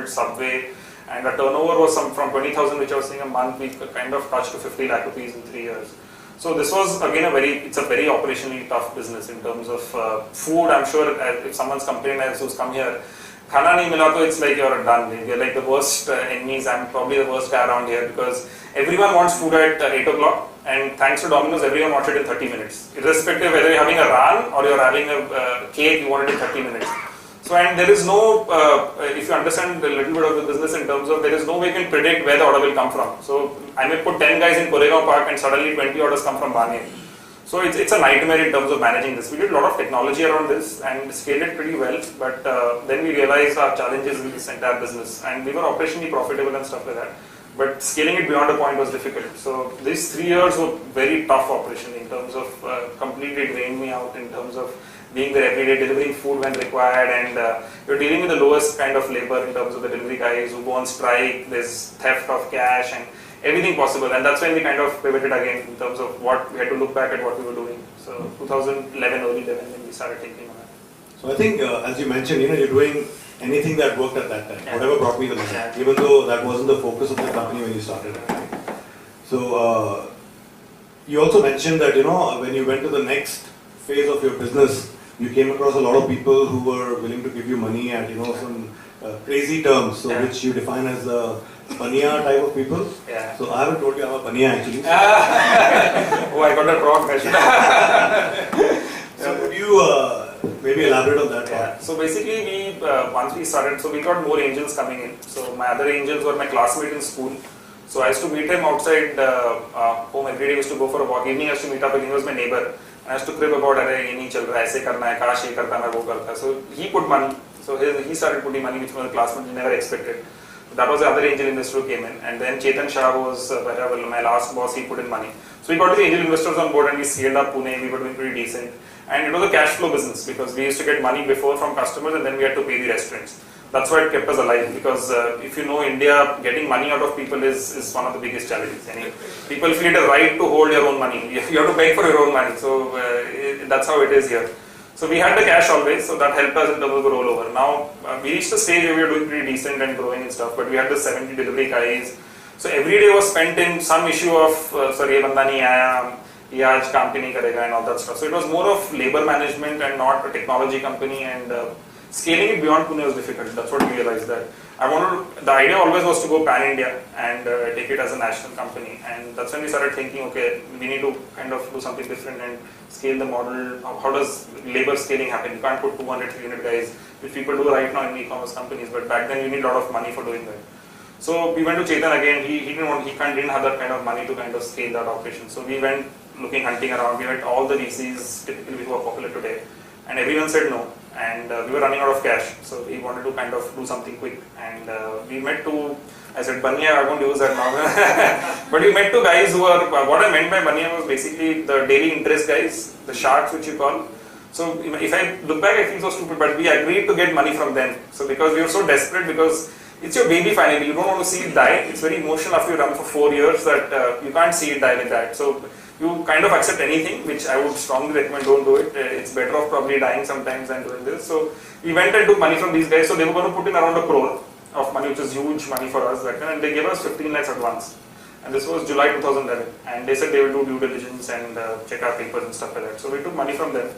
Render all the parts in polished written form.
Bolt, Subway, and our turnover was from 20,000, which I was saying a month, we kind of touched to 50 lakh rupees in 3 years. So this was again it's a very operationally tough business in terms of food. I'm sure if someone's complaining who's come here, khana nahi mila to it's like you're done. You're like the worst enemies. I'm probably the worst guy around here because everyone wants food at 8 o'clock, and thanks to Domino's, everyone wants it in 30 minutes. Irrespective whether you're having a run or you're having a cake, you want it in 30 minutes. So, and there is no, if you understand a little bit of the business in terms of, there is no way you can predict where the order will come from. So, I may put 10 guys in Koregaon Park and suddenly 20 orders come from Bane. So, it's a nightmare in terms of managing this. We did a lot of technology around this and scaled it pretty well, but then we realized our challenges in this entire business, and we were operationally profitable and stuff like that. But scaling it beyond a point was difficult. So, these 3 years were very tough operation in terms of completely drained me out in terms of being there every day, delivering food when required, and you're dealing with the lowest kind of labor in terms of the delivery guys who go on strike, there's theft of cash and everything possible, and that's when we kind of pivoted again in terms of what we had to look back at what we were doing. So 2011, early 11, when we started thinking on that. So I think as you mentioned, you're doing anything that worked at that time, whatever brought me the money, even though that wasn't the focus of the company when you started. So you also mentioned that when you went to the next phase of your business, you came across a lot of people who were willing to give you money at some crazy terms, so which you define as Paniya type of people. Yeah. So I haven't told you I'm a Paniya actually. Oh, I got that wrong. So could you maybe elaborate on that part? So basically, we once we started, so we got more angels coming in. So my other angels were my classmate in school. So I used to meet him outside home every day. We used to go for a walk. Evening I used to meet up with him. He was my neighbor. I used to crib about ये नहीं चल रहा है, ऐसे करना है, काश ये करता मैं वो करता. So he put money. So he started putting money, which was a classmate we never expected. So that was the other angel investor who came in, and then Chetan Shah was my last boss. He put in money. So we got the angel investors on board, and we scaled up Pune. We were doing pretty decent, and it was a cash flow business because we used to get money before from customers, and then we had to pay the restaurants. That's why it kept us alive, because if you know India, getting money out of people is one of the biggest challenges. People feel it a right to hold your own money. You have to beg for your own money. So that's how it is here. So we had the cash always, so that helped us in terms of the rollover. Now we reached a stage where we were doing pretty decent and growing and stuff, but we had the 70 delivery guys. So every day was spent in some issue of sorry, ye banda nahi aaya, ye aaj kaam pe nahi karega, and all that stuff. So it was more of labor management and not a technology company, and scaling it beyond Pune was difficult. That's what we realized, that the idea always was to go pan-India and take it as a national company, and that's when we started thinking, okay, we need to kind of do something different and scale the model. How does labor scaling happen? You can't put 200, 300 guys, which people do right now in e-commerce companies, but back then you need a lot of money for doing that. So we went to Chetan again. He didn't have that kind of money to kind of scale that operation. So we went hunting around. We met all the VCs typically who are popular today, and everyone said no. And we were running out of cash, so we wanted to kind of do something quick. And we met two, I said Baniya, I won't use that now. But we met two guys who were, what I meant by Baniya was basically the daily interest guys, the sharks which you call. So if I look back, I feel so stupid, but we agreed to get money from them. So because we were so desperate, because it's your baby finally, you don't want to see it die. It's very emotional after you run for 4 years that you can't see it die like that. So you kind of accept anything, which I would strongly recommend, don't do it. It's better off probably dying sometimes than doing this. So we went and took money from these guys. So they were going to put in around 1 crore of money, which is huge money for us back then, and they gave us 15 lakhs advance. And this was July 2011. And they said they will do due diligence and check our papers and stuff like that. So we took money from them.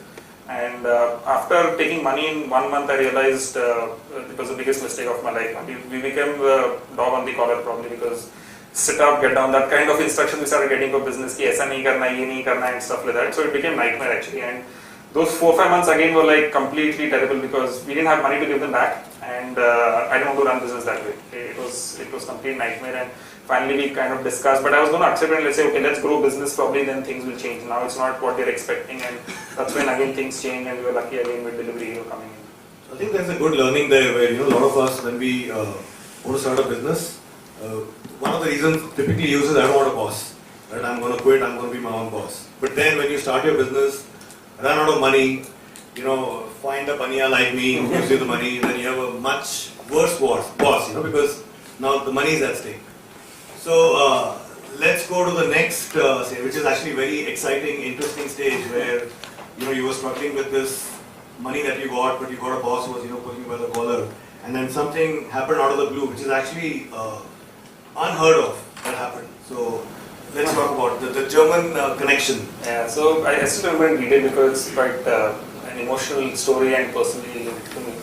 And after taking money in 1 month, I realized it was the biggest mistake of my life. We became the dog on the collar probably, because sit up, get down, that kind of instruction we started getting for business, ki aisa nahi karna, ye nahi karna, and stuff like that. So it became nightmare actually. And those 4-5 months again were like completely terrible, because we didn't have money to give them back, and I didn't want to run business that way. It was complete nightmare. And finally we kind of discussed, but I was going to accept it and let's say, okay, let's grow business, probably then things will change. Now it's not what they're expecting, and that's when again things change, and we were lucky again with delivery hero coming in. I think there's a good learning there where a lot of us, when we want to start a business, one of the reasons typically uses, I don't want a boss, right? I'm going to quit, I'm going to be my own boss. But then when you start your business, run out of money, find a Paniya like me who gives you the money, then you have a much worse boss, because now the money is at stake. So let's go to the next stage, which is actually very exciting, interesting stage where you were struggling with this money that you got, but you got a boss who was pulling you by the collar, and then something happened out of the blue, which is actually unheard of that happened. So let's talk about the German connection. Yeah, so I still remember in detail because it's quite an emotional story and personally linked to me.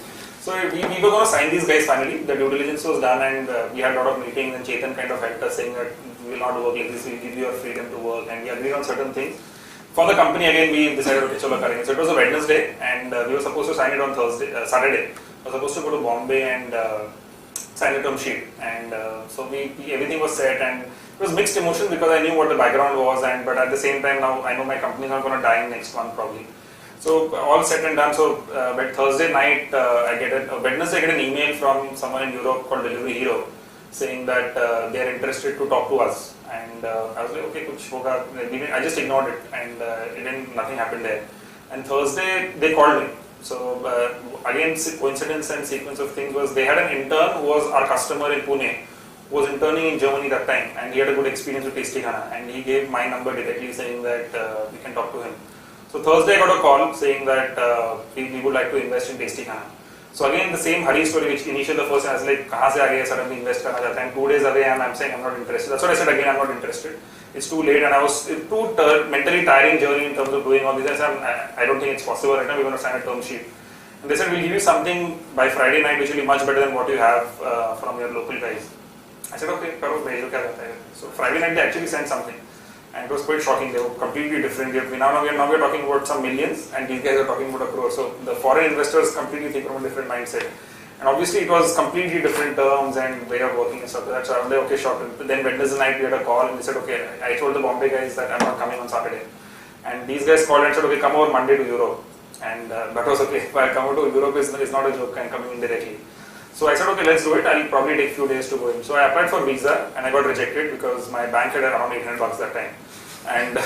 So we were going to sign these guys finally. The due diligence was done and we had a lot of meetings and Chetan kind of helped us saying that we will not work like this, we will give you your freedom to work, and we agreed on certain things. For the company again we decided okay, chalo karenge. So it was a Wednesday and we were supposed to sign it on Saturday. We were supposed to go to Bombay and sign a term sheet, and so everything was set, and it was mixed emotion because I knew what the background was, but at the same time now I know my company is not going to die next month probably. So all set and done. So but Thursday night Wednesday I get an email from someone in Europe called Delivery Hero saying that they are interested to talk to us, and I was like okay, kuch hoga. I just ignored it, and nothing happened there. And Thursday they called me. So again, coincidence and sequence of things was they had an intern who was our customer in Pune, who was interning in Germany that time, and he had a good experience with Tasty Khana, and he gave my number directly saying that we can talk to him. So Thursday I got a call saying that we would like to invest in Tasty Khana. So again the same hurry story which initially the first I was like kahan se aa gaya suddenly invest karna chahta hai, and 2 days away and I'm saying I'm not interested. That's what I said again, I'm not interested. It's too late and I was too mentally tiring journey in terms of doing all this. I said I don't think it's possible right now, we're going to sign a term sheet. And they said we'll give you something by Friday night which will be much better than what you have from your local guys. I said okay, karo bhejo kya jata hai. So Friday night they actually sent something. And it was quite shocking. They were completely different. Now we're talking about some millions, and these guys are talking about a crore. So the foreign investors completely think from a different mindset. And obviously it was completely different terms and way of working and stuff like that. So I was like, okay, shocked. But then Wednesday night we had a call and they said, okay, I told the Bombay guys that I'm not coming on Saturday. And these guys called and said, okay, come over Monday to Europe. And that was okay. Well, come over to Europe is not a joke, I'm coming in directly. So I said, okay, let's do it. I'll probably take a few days to go in. So I applied for visa and I got rejected because my bank had around $800 that time. And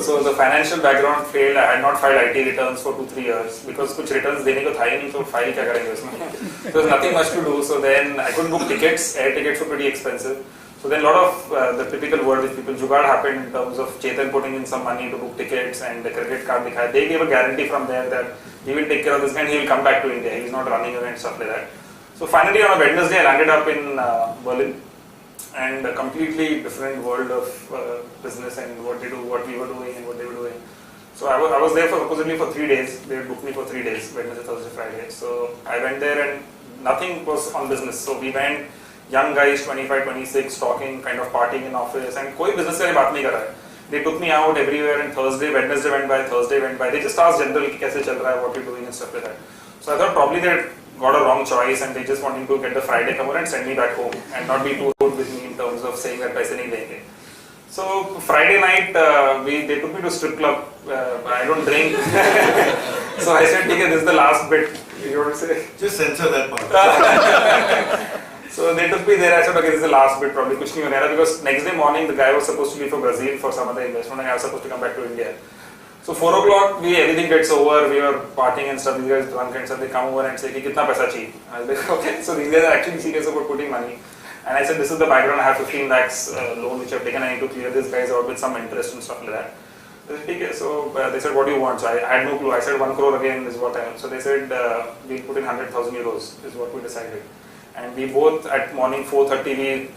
so the financial background failed. I had not filed IT returns for 2-3 years because kuch returns dene ko tha hi nahi, so file kya karenge usme. There was nothing much to do. So then I couldn't book tickets. Air tickets were pretty expensive. So then a lot of the typical word which people jugaad happened in terms of Chetan putting in some money to book tickets and the credit card dikhaya. They gave a guarantee from there that he will take care of this guy and he will come back to India. He's not running away and stuff like that. So finally on a Wednesday I landed up in Berlin, and a completely different world of business and what we were doing and what they were doing. So I was there for supposedly for 3 days. They booked me for 3 days, Wednesday, Thursday, Friday. So I went there and nothing was on business. So we went, young guys, 25, 26, talking, kind of partying in office, and koi business se baat nahi kar raha hai. They took me out everywhere, and Wednesday went by, Thursday went by. They just asked general ki kaise chal raha hai, what you're doing and stuff like that. So I thought probably they got a wrong choice and they just wanted to get the Friday cover and send me back home and not be too good with me in terms of saying that paise nahi denge. So Friday night they took me to strip club. I don't drink. So I said, okay, this is the last bit. You want to say? Just censor that part. So they took me there. I said, okay, this is the last bit. Probably kuch nahi hone wala, because next day morning the guy was supposed to leave for Brazil for some other investment and I was supposed to come back to India. So 4 o'clock, everything gets over, we were partying and stuff, these guys drunk and stuff, they come over and say, kitna paisa chahiye? I was like, okay, so these guys are actually serious about putting money. And I said, this is the background, I have 15 lakhs loan which I've taken, I need to clear this guys out with some interest and stuff like that. So they said, what do you want? So I had no clue, I said 1 crore again is what I want. So they said, we'll put in 100,000 euros is what we decided. And we both at morning 4:30 we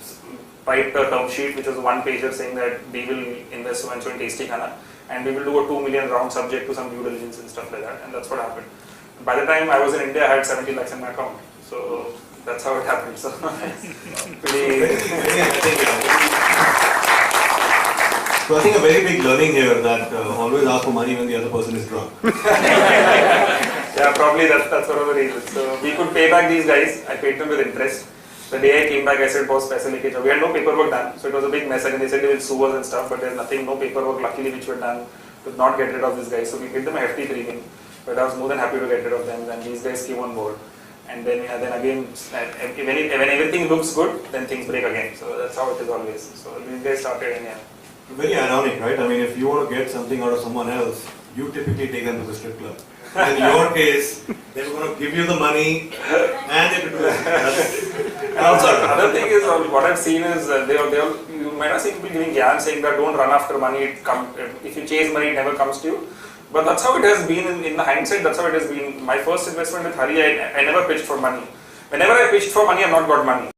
typed a term sheet which was 1 pager saying that we will invest so and so in Tasty Khana. And we will do a 2 million round subject to some due diligence and stuff like that, and that's what happened. By the time I was in India, I had 70 lakhs in my account, so that's how it happened. So, So I think a very big learning here that always ask for money when the other person is drunk. Yeah, probably that's one of the reasons. So we could pay back these guys. I paid them with interest. The day I came back, I said, boss, paisa leke jao. We had no paperwork done, so it was a big mess. And they said they will sue us and stuff, but there's nothing, no paperwork, luckily, which were done to not get rid of these guys. So we paid them a hefty premium, but I was more than happy to get rid of them. And these guys came on board. And then again, when everything looks good, then things break again. So that's how it is always. So these guys started, and yeah. Very ironic, right? I mean, if you want to get something out of someone else, you typically take them to the strip club. In your case, they were going to give you the money and they could do it. And also, another thing is, what I've seen is, you might have seen people giving gyan saying that don't run after money, if you chase money, it never comes to you. But that's how it has been in the hindsight, that's how it has been. My first investment with Hari, I never pitched for money. whenever I pitched for money, I've not got money.